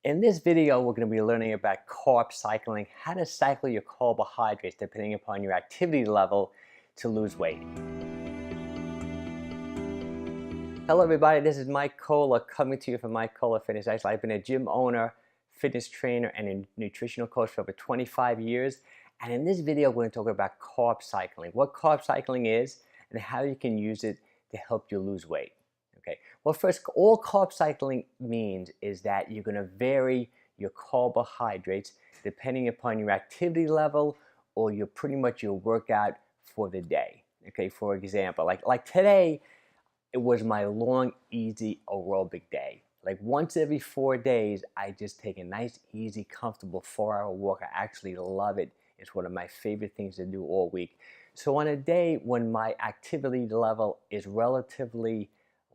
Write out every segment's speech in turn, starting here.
In this video, we're going to be learning about carb cycling, how to cycle your carbohydrates depending upon your activity level to lose weight. Hello everybody, this is Mike Kohler coming to you from Mike Kohler Fitness. Actually, I've been a gym owner, fitness trainer, and a nutritional coach for over 25 years. And in this video, we're going to talk about carb cycling, what carb cycling is, and how you can use it to help you lose weight. Okay. Well, first, all carb cycling means is that you're going to vary your carbohydrates depending upon your activity level or your pretty much your workout for the day. Okay. For example, like today, it was my long, easy aerobic day. Like once every 4 days, I just take a nice, easy, comfortable 4-hour walk. I actually love it. It's one of my favorite things to do all week. So on a day when my activity level is relatively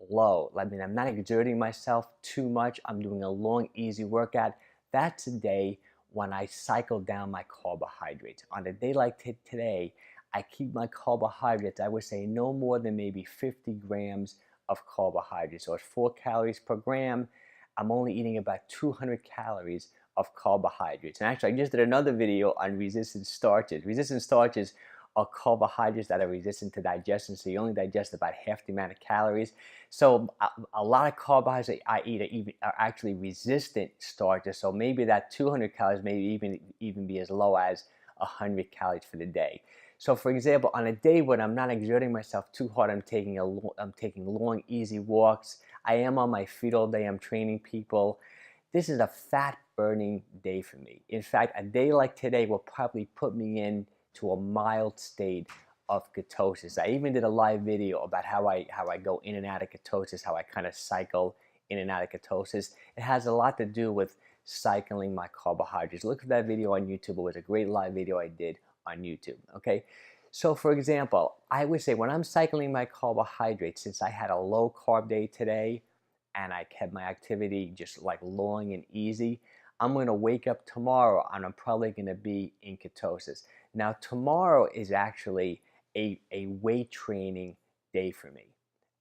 low, I mean, I'm not exerting myself too much, I'm doing a long, easy workout, that's a day when I cycle down my carbohydrates. On a day like today, I keep my carbohydrates, I would say no more than maybe 50 grams of carbohydrates. So it's 4 calories per gram. I'm only eating about 200 calories of carbohydrates. And actually, I just did another video on resistant starches. Resistant starches are carbohydrates that are resistant to digestion, so you only digest about half the amount of calories. So a lot of carbohydrates I eat are actually resistant starches, so maybe that 200 calories may even be as low as 100 calories for the day. So for example, on a day when I'm not exerting myself too hard, I'm taking long, easy walks. I am on my feet all day, I'm training people. This is a fat burning day for me. In fact, a day like today will probably put me in to a mild state of ketosis. I even did a live video about how I go in and out of ketosis, how I kind of cycle in and out of ketosis. It has a lot to do with cycling my carbohydrates. Look for that video on YouTube. It was a great live video I did on YouTube. Okay, so for example, I would say when I'm cycling my carbohydrates, since I had a low carb day today and I kept my activity just like long and easy, I'm going to wake up tomorrow and I'm probably going to be in ketosis. Now, tomorrow is actually a weight training day for me.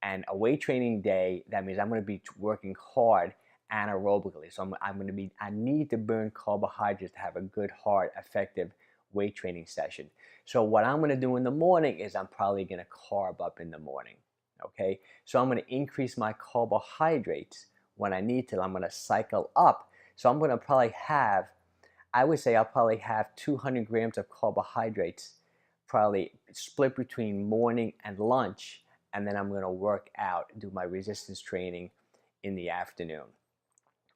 And a weight training day, that means I'm going to be working hard anaerobically. So I need to burn carbohydrates to have a good, hard, effective weight training session. So what I'm going to do in the morning is I'm probably going to carb up in the morning. Okay? So I'm going to increase my carbohydrates when I need to. I'm going to cycle up. So I'm going to probably have, I would say I'll probably have 200 grams of carbohydrates, probably split between morning and lunch, and then I'm going to work out, do my resistance training in the afternoon.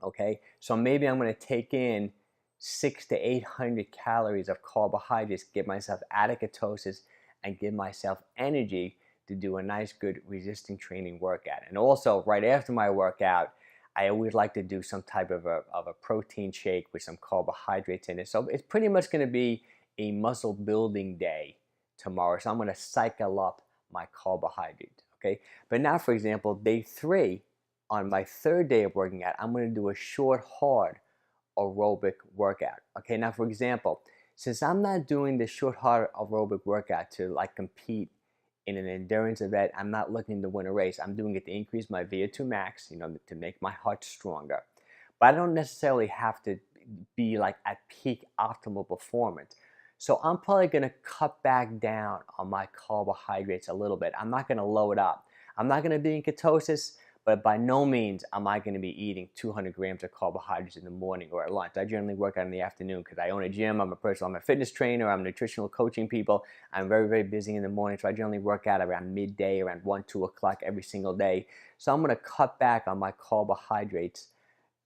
Okay, so maybe I'm going to take in 600 to 800 calories of carbohydrates, get myself out of ketosis, and give myself energy to do a nice, good resistance training workout. And also, right after my workout, I always like to do some type of a protein shake with some carbohydrates in it. So it's pretty much going to be a muscle building day tomorrow. So I'm going to cycle up my carbohydrates. Okay. But now, for example, day 3, on my 3rd day of working out, I'm going to do a short, hard aerobic workout. Okay. Now, for example, since I'm not doing the short, hard aerobic workout to like compete in an endurance event, I'm not looking to win a race. I'm doing it to increase my VO2 max, to make my heart stronger. But I don't necessarily have to be like at peak optimal performance. So I'm probably going to cut back down on my carbohydrates a little bit. I'm not going to load up. I'm not going to be in ketosis, but by no means am I going to be eating 200 grams of carbohydrates in the morning or at lunch. I generally work out in the afternoon because I own a gym. I'm a fitness trainer. I'm nutritional coaching people. I'm very, very busy in the morning, so I generally work out around midday, around 1, 2 o'clock every single day. So I'm going to cut back on my carbohydrates,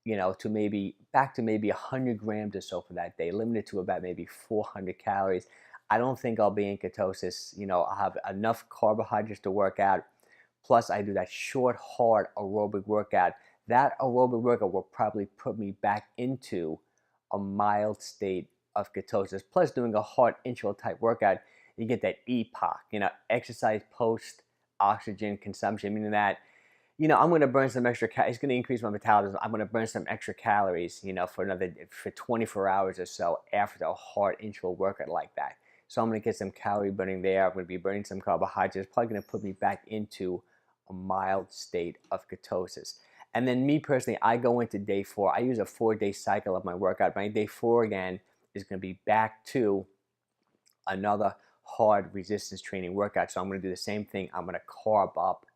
to maybe 100 grams or so for that day, limited to about maybe 400 calories. I don't think I'll be in ketosis. I'll have enough carbohydrates to work out. Plus, I do that short, hard aerobic workout. That aerobic workout will probably put me back into a mild state of ketosis. Plus, doing a hard interval type workout, you get that EPOC, exercise post oxygen consumption, meaning that, I'm going to burn some extra calories. It's going to increase my metabolism. I'm going to burn some extra calories, for 24 hours or so after a hard interval workout like that. So I'm going to get some calorie burning there. I'm going to be burning some carbohydrates. It's probably going to put me back into a mild state of ketosis. And then me personally, I go into day 4. I use a 4-day cycle of my workout. My day 4 again is going to be back to another hard resistance training workout. So I'm going to do the same thing. I'm going to carb up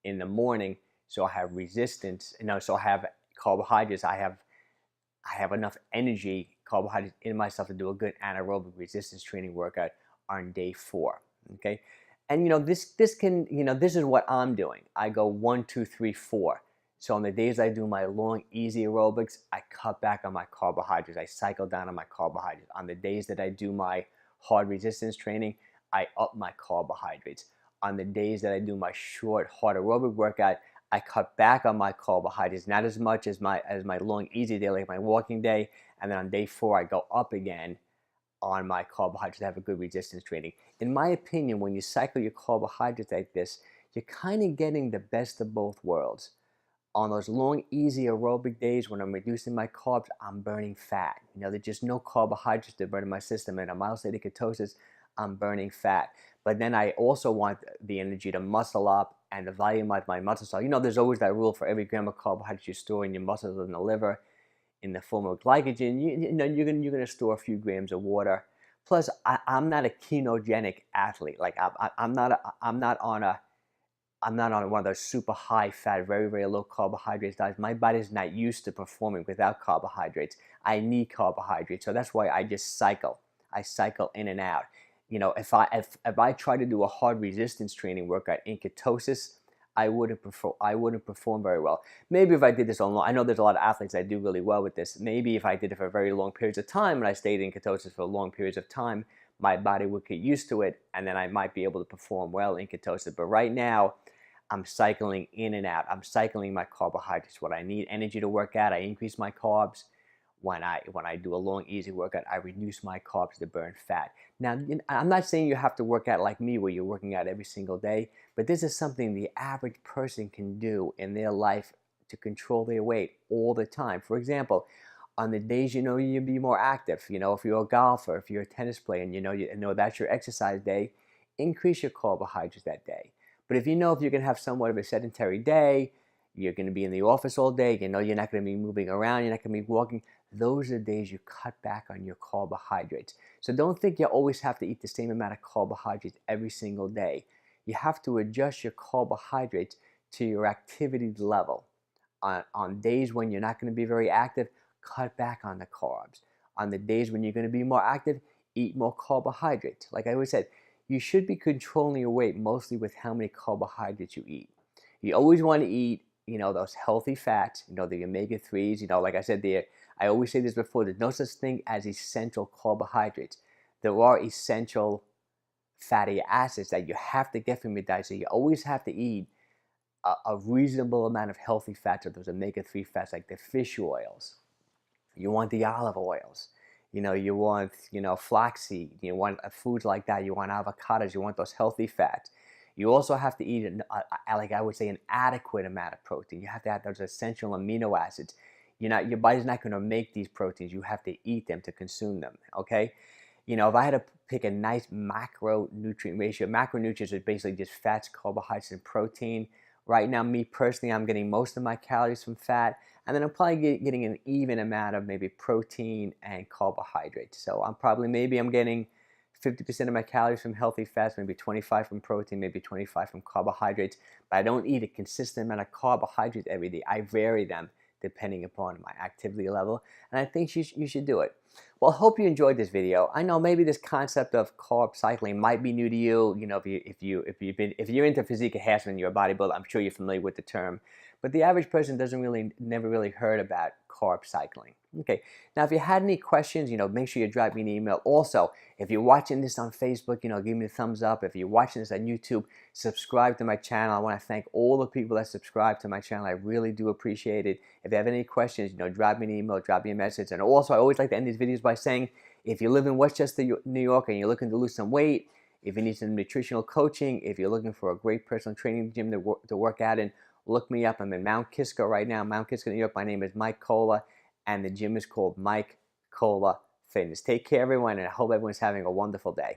in the morning, so I have resistance. So I have carbohydrates. I have enough energy, carbohydrates in myself to do a good anaerobic resistance training workout on day 4. Okay, and this is what I'm doing. I go 1, 2, 3, 4. So on the days I do my long, easy aerobics, I cut back on my carbohydrates. I cycle down on my carbohydrates. On the days that I do my hard resistance training, I up my carbohydrates. On the days that I do my short, hard aerobic workout, I cut back on my carbohydrates, not as much as my long, easy day, like my walking day. And then on day 4, I go up again on my carbohydrates to have a good resistance training. In my opinion, when you cycle your carbohydrates like this, you're kind of getting the best of both worlds. On those long, easy aerobic days when I'm reducing my carbs, I'm burning fat. There's just no carbohydrates to burn in my system. And a mild state of ketosis, I'm burning fat. But then I also want the energy to muscle up and to volumize my muscle cells. There's always that rule: for every gram of carbohydrates you store in your muscles in the liver in the form of glycogen, you're going to store a few grams of water. Plus, I'm not a ketogenic athlete. Like I'm not on one of those super high fat, very, very low carbohydrates diets. My body's not used to performing without carbohydrates. I need carbohydrates. So that's why I just cycle. I cycle in and out. If I try to do a hard resistance training workout in ketosis, I wouldn't perform very well. Maybe if I did this on long, I know there's a lot of athletes that do really well with this. Maybe if I did it for very long periods of time and I stayed in ketosis for long periods of time, my body would get used to it, and then I might be able to perform well in ketosis. But right now, I'm cycling in and out. I'm cycling my carbohydrates. When I need energy to work out, I increase my carbs. When I do a long, easy workout, I reduce my carbs to burn fat. Now, I'm not saying you have to work out like me, where you're working out every single day, but this is something the average person can do in their life to control their weight all the time. For example, on the days you'll be more active, if you're a golfer, if you're a tennis player, and you know that's your exercise day, increase your carbohydrates that day. But if you're going to have somewhat of a sedentary day, you're going to be in the office all day, you're not going to be moving around, you're not going to be walking, those are days you cut back on your carbohydrates. So don't think you always have to eat the same amount of carbohydrates every single day. You have to adjust your carbohydrates to your activity level. On days when you're not going to be very active, cut back on the carbs. On the days when you're going to be more active, eat more carbohydrates. Like I always said, you should be controlling your weight mostly with how many carbohydrates you eat. You always want to eat, those healthy fats, the omega-3s, like I said there. I always say this before, there's no such thing as essential carbohydrates. There are essential fatty acids that you have to get from your diet. So you always have to eat a reasonable amount of healthy fats, or those omega-3 fats, like the fish oils. You want the olive oils. You want, flaxseed. You want foods like that. You want avocados. You want those healthy fats. You also have to eat, like I would say, an adequate amount of protein. You have to have those essential amino acids. Your body's not going to make these proteins. You have to eat them to consume them, okay? If I had to pick a nice macronutrient ratio, macronutrients are basically just fats, carbohydrates, and protein. Right now, me personally, I'm getting most of my calories from fat, and then I'm probably getting an even amount of maybe protein and carbohydrates. So I'm getting 50% of my calories from healthy fats, maybe 25 from protein, maybe 25 from carbohydrates. But I don't eat a consistent amount of carbohydrates every day. I vary them depending upon my activity level, and I think you should do it. Well, I hope you enjoyed this video. I know maybe this concept of carb cycling might be new to you. If you're into physique enhancement, you're a bodybuilder, I'm sure you're familiar with the term. But the average person never really heard about carb cycling. Okay, now if you had any questions, make sure you drop me an email. Also, if you're watching this on Facebook, give me a thumbs up. If you're watching this on YouTube, subscribe to my channel. I want to thank all the people that subscribe to my channel. I really do appreciate it. If you have any questions, drop me an email, drop me a message. And also, I always like to end these videos by saying, if you live in Westchester, New York, and you're looking to lose some weight, if you need some nutritional coaching, if you're looking for a great personal training gym to work out in, look me up. I'm in Mount Kisco right now, Mount Kisco, New York. My name is Mike Cola, and the gym is called Mike Cola Fitness. Take care, everyone, and I hope everyone's having a wonderful day.